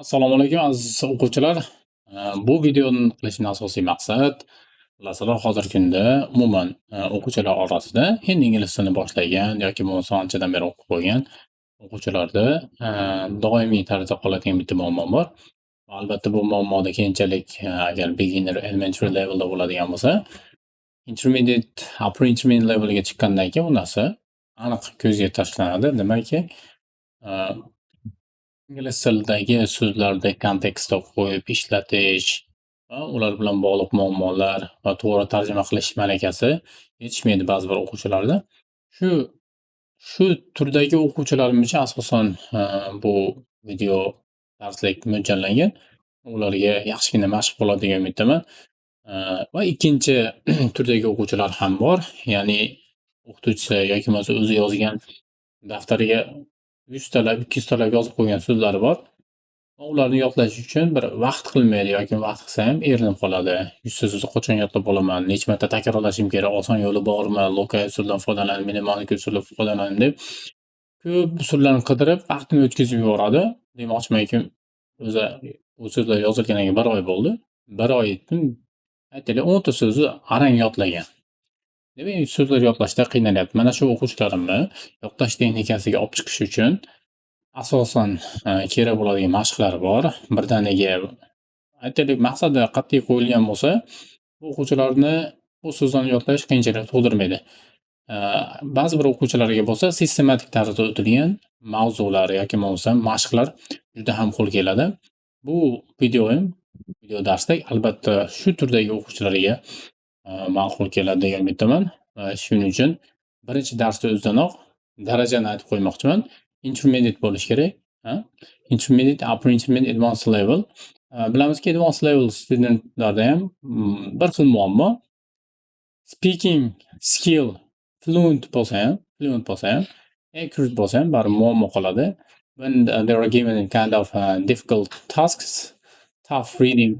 Assalomu alaykum aziz o'quvchilar. Bu videoni qilishning asosiy maqsad, bilasizlar, hozirgi kunda umuman o'quvchilar orasida endi ingliz tilini boshlagan yoki bo'lmasa anchadan beri o'qib qo'ygan o'quvchilarda doimiy tarzda qoladigan bitta muammo bor. Albatta bu muammoda keyinchalik agar beginner, elementary levelda bo'ladigan bo'lsa, intermediate, upper intermediate levelga chiqqandan keyin bu narsa aniq ko'zga tashlanadi. Demakki, e, ingliz tilidagi so'zlarni kontekstga qo'yib ishlatish va ular bilan bog'liq muammolar va to'g'ri tarjima qilish malakasi yetishmaydi ba'zi bir o'quvchilarda. Shu shu turdagi o'quvchilarim uchun asosan bu video darslik mo'ljallangan. Ularga yaxshigina mashq bo'ladi degan umiddaman. Va ikkinchi turdagi o'quvchilar ham bor. Ya'ni o'qituvchisi yoki bo'lmasa o'zi yozgan daftariga 100 talab, 200 talab yozib qo'ygan so'zlari bor. Ularni yodlash uchun bir vaqt qilmaydi yoki vaqt qilsa ham erinib qoladi. 100 so'zni qachon yodlab olaman, necha marta takrorlashim kerak, oson yo'li bormi, lokal usuldan foydalanib, mnemonik usuldan foydalanib deb ko'p usullarni qidirib vaqtini o'tkazib yuboradi. Demoqchimanki, o'zi bu so'zlar yozilganiga 1 oy bo'ldi. 1 oy aytaylik 10 ta so'zni arang yodlagan. Demak, so'zlar yodlashda qiynalyapti. Mana shu o'quvchilarimni yodlash texnikasiga olib chiqish uchun asosan kerak bo'ladigan mashqlar bor. Birdaniga aytaylik maqsadi qat'iy qo'yilgan bo'lsa, bu o'quvchilarni bu so'zlarni yodlash qiyinchilik tug'dirmaydi. Ba'zi bir o'quvchilarga bo'lsa, sistematik tarzda o'tilgan mavzular yoki bo'lmasa mashqlar juda ham qo'l keladi. Bu video darslik albatta shu turdagi o'quvchilarga ma'qul keladi degan umiddaman. Shuning uchun birinchi darsda o'zidanoq darajani aytib qo'ymoqchiman. Intermediate bo'lishi kerak. Intermediate, upper intermediate, advanced level. Bilamizki, advanced level studentlarda ham bir xil muammo. Speaking skill fluent bo'lsa ham, accurate bo'lsa ham baribir muammo qoladi. When they are given kind of difficult tasks, tough reading